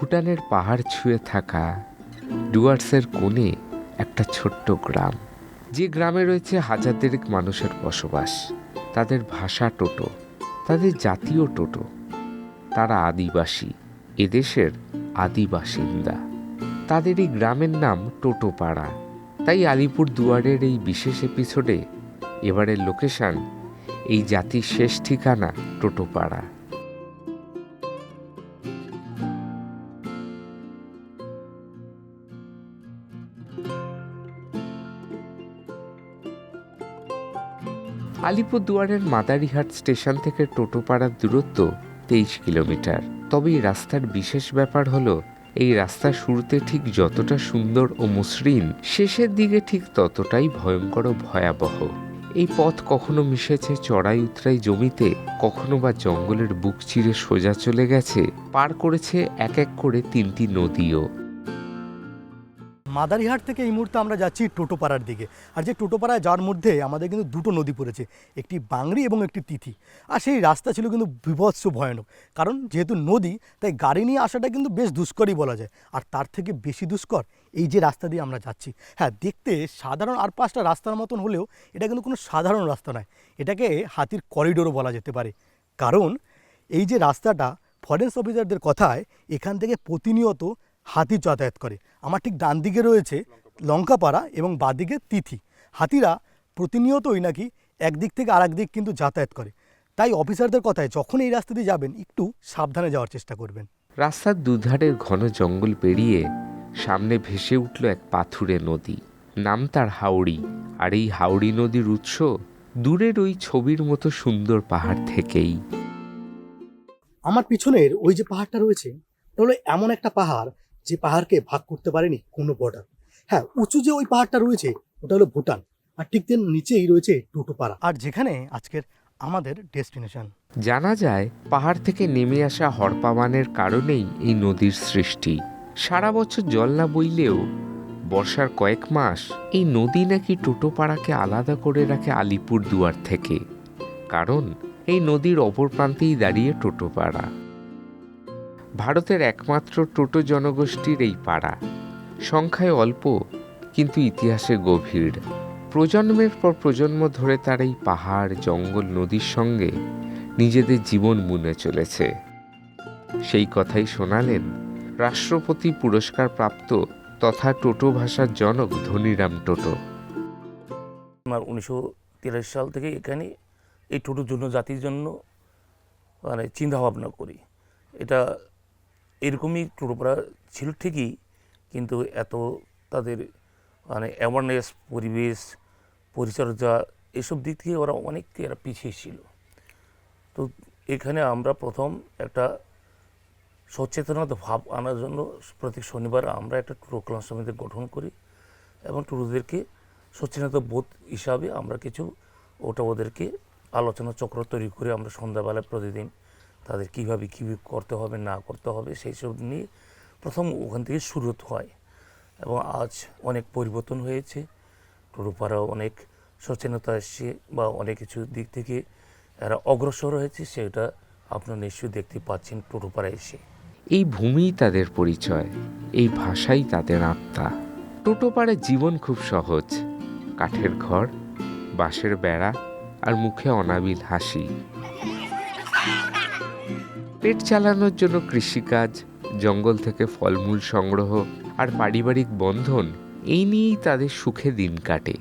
ভুটানের পাহাড় ছুঁয়ে থাকা ডুয়ার্সের কোণে একটা ছোট্ট গ্রাম, যে গ্রামে রয়েছে হাজার দেড়েক মানুষের বসবাস। তাদের ভাষা টোটো, তাদের জাতীয় টোটো। তারা আদিবাসী, এদেশের আদি বাসিন্দা। তাদের এই গ্রামের নাম টোটোপাড়া। তাই আলিপুর দুয়ারের এই বিশেষ এপিসোডে এবারের লোকেশন এই জাতির শেষ ঠিকানা টোটোপাড়া। আলিপুর দুয়ারের মাদারিহাট স্টেশন থেকে টোটোপাড়ার দূরত্ব 23 কিলোমিটার। তবে এই রাস্তার বিশেষ ব্যাপার হলো, এই রাস্তার শুরুতে ঠিক যতটা সুন্দর ও মসৃণ, শেষের দিকে ঠিক ততটাই ভয়ঙ্কর ও ভয়াবহ। এই পথ কখনো মিশেছে চড়াই উতরাই জমিতে, কখনো বা জঙ্গলের বুক চিরে সোজা চলে গেছে, পার করেছে এক এক করে 3টি নদীও। মাদারিহাট থেকে এই মুহূর্তে আমরা যাচ্ছি টোটোপাড়ার দিকে। আর যে টোটোপাড়ায় যাওয়ার মধ্যে আমাদের কিন্তু দুটো নদী পড়েছে, একটি বাংরি এবং একটি তিথি। আর সেই রাস্তা ছিল কিন্তু বিভৎস ভয়ানক, কারণ যেহেতু নদী, তাই গাড়ি নিয়ে আসাটা কিন্তু বেশ দুষ্করই বলা যায়। আর তার থেকে বেশি দুষ্কর এই যে রাস্তা দিয়ে আমরা যাচ্ছি। হ্যাঁ, দেখতে সাধারণ আর 5টা রাস্তার মতন হলেও এটা কিন্তু কোনো সাধারণ রাস্তা নয়, এটাকে হাতির করিডোরও বলা যেতে পারে। কারণ এই যে রাস্তাটা, ফরেস্ট অফিসারদের কথায় এখান থেকে প্রতিনিয়ত হাতি যাতায়াত করে। আমার ঠিক ডান দিকে রয়েছে লঙ্কাপাড়া এবং বাঁদিকে তিথি। হাতিরা প্রতিনিয়তই নাকি একদিক থেকে আর দিক কিন্তু যাতায়াত করে। তাই অফিসারদের কথায় যখন এই রাস্তা দিয়ে যাবেন একটু সাবধানে যাওয়ার চেষ্টা করবেন। রাস্তার দুধারের ঘন জঙ্গল পেরিয়ে সামনে ভেসে উঠল এক পাথুরে নদী, নাম তার হাওড়ি। আর এই হাওড়ি নদীর উৎস দূরের ওই ছবির মতো সুন্দর পাহাড় থেকেই। আমার পিছনের ওই যে পাহাড়টা রয়েছে, এটা হলো এমন একটা পাহাড় যে পাহাড়কে ভাগ করতে পারেনি কোনো বর্ডার। হ্যাঁ, উঁচু যে ওই পাহাড়টা রয়েছে ওটা হলো ভুটান, আর ঠিক তের নিচেই রয়েছে টোটোপাড়া, আর যেখানে আজকের আমাদের ডেস্টিনেশন। জানা যায় পাহাড় থেকে নেমে আসা হরপাবানের কারণেই এই নদীর সৃষ্টি। সারা বছর জল না বইলেও বর্ষার কয়েক মাস এই নদী নাকি টোটোপাড়াকে আলাদা করে রাখে আলিপুর দুয়ার থেকে। কারণ এই নদীর অপর প্রান্তেই দাঁড়িয়ে টোটোপাড়া। ভারতের একমাত্র টোটো জনগোষ্ঠীর এই পাড়া, সংখ্যায় অল্প কিন্তু ইতিহাসে গভীর। প্রজন্মের পর প্রজন্ম ধরে তার এই পাহাড়, জঙ্গল, নদীর সঙ্গে নিজেদের জীবন বুনে চলেছে। সেই কথাই শোনালেন রাষ্ট্রপতি পুরস্কার প্রাপ্ত তথা টোটো ভাষার জনক ধনীরাম টোটো। আমার 1983 সাল থেকে এখানে এই টোটো জনজাতির জন্য মানে চিন্তাভাবনা করি। এটা এরকমই টোটোপাড়া ছিল ঠিকই, কিন্তু এত তাদের মানে অ্যাওয়ারনেস, পরিবেশ পরিচর্যা এসব দিক থেকে ওরা অনেক পিছিয়ে ছিল। তো এখানে আমরা প্রথম একটা সচেতনতা ভাব আনার জন্য প্রতি শনিবার আমরা একটা টোটো কল্যাণ সমিতি গঠন করি এবং টোটোদেরকে সচেতনতা বোধ হিসাবে আমরা কিছু ওদেরকে আলোচনা চক্র তৈরি করে আমরা সন্ধ্যাবেলায় প্রতিদিন তাদের কীভাবে কী করতে হবে না করতে হবে সেই সব নিয়ে প্রথম ওখান থেকে শুরু হয়। এবং আজ অনেক পরিবর্তন হয়েছে, টোটোপাড়াও অনেক সচেতনতা এসছে বা অনেক কিছু দিক থেকে এরা অগ্রসর হয়েছে, সেটা আপনারা নিশ্চয়ই দেখতে পাচ্ছেন টোটোপাড়ায় এসে। এই ভূমিই তাদের পরিচয়, এই ভাষাই তাদের আত্মা। টোটোপাড়ার জীবন খুব সহজ, কাঠের ঘর, বাঁশের বেড়া আর মুখে অনাবিল হাসি। পেট চালানোর জন্য কৃষিকাজ, জঙ্গল থেকে ফলমূল সংগ্রহ আর পারিবারিক বন্ধন, এই নিয়েই তাদের সুখে দিন কাটে।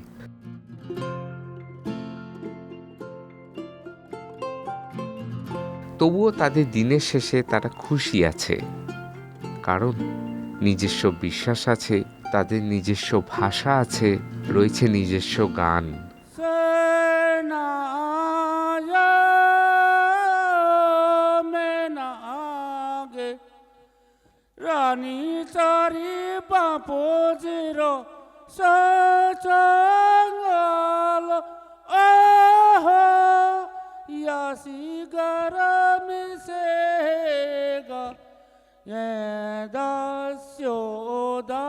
তবুও তাদের দিনের শেষে তারা খুশি আছে, কারণ নিজস্ব বিশ্বাস আছে, তাদের নিজস্ব ভাষা আছে, রয়েছে নিজস্ব গান। রানী চারি বাপজির সচঙ্গল আহ ইয়াসি গরমি সে গা দাস্যোদা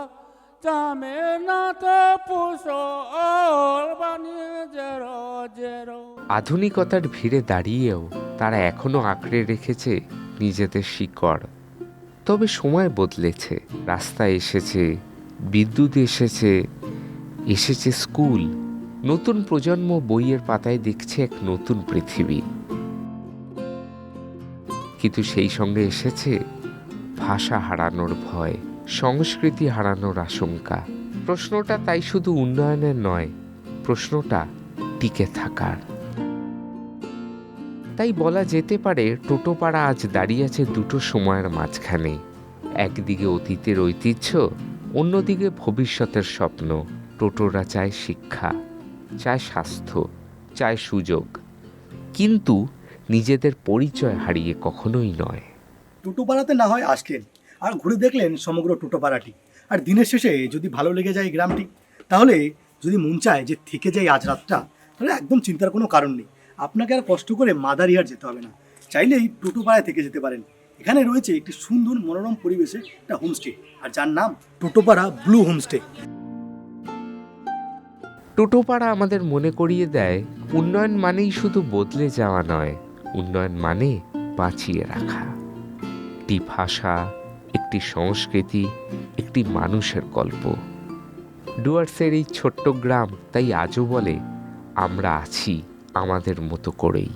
জামে না তো পুষো বানিয়ে জেরো জেরো। আধুনিকতার ভিড়ে দাঁড়িয়েও তারা এখনো আঁকড়ে রেখেছে নিজেদের শিকড়। তবে সময় বদলেছে, রাস্তা এসেছে, বিদ্যুৎ এসেছে, এসেছে স্কুল। নতুন প্রজন্ম বইয়ের পাতায় দেখছে এক নতুন পৃথিবী, কিন্তু সেই সঙ্গে এসেছে ভাষা হারানোর ভয়, সংস্কৃতি হারানোর আশঙ্কা। প্রশ্নটা তাই শুধু উন্নয়নের নয়, প্রশ্নটা টিকে থাকার। তাই বলা যেতে পারে টোটোপাড়া আজ দাঁড়িয়ে আছে দুটো সময়ের মাঝখানে। একদিকে অতীতের ঐতিহ্য, অন্যদিকে ভবিষ্যতের স্বপ্ন। টোটোরা চায় শিক্ষা, চায় স্বাস্থ্য, চায় সুযোগ, কিন্তু নিজেদের পরিচয় হারিয়ে কখনোই নয়। টোটোপাড়াতে না হয় আসলেন আর ঘুরে দেখলেন সমগ্র টোটোপাড়াটি, আর দিনের শেষে যদি ভালো লেগে যায় এই গ্রামটি, তাহলে যদি মন চায় যে থেকে যাই আজ রাতটা, তাহলে একদম চিন্তার কোনো কারণ নেই। আপনাকে আর কষ্ট করে মাদারিহাট যেতে হবে না, চাইলেই টোটোপাড়ায় থেকে যেতে পারেন। এখানে রয়েছে একটি সুন্দর মনোরম পরিবেশে একটা হোমস্টে, আর যার নাম টোটোপাড়া ব্লু হোমস্টে। টোটোপাড়া আমাদের মনে করিয়ে দেয় উন্নয়ন মানেই শুধু বদলে যাওয়া নয়, উন্নয়ন মানে বাঁচিয়ে রাখা একটি ভাষা, একটি সংস্কৃতি, একটি মানুষের গল্প। ডুয়ার্সের এই ছোট্ট গ্রাম তাই আজও বলে আমরা আছি আমাদের মতো করেই।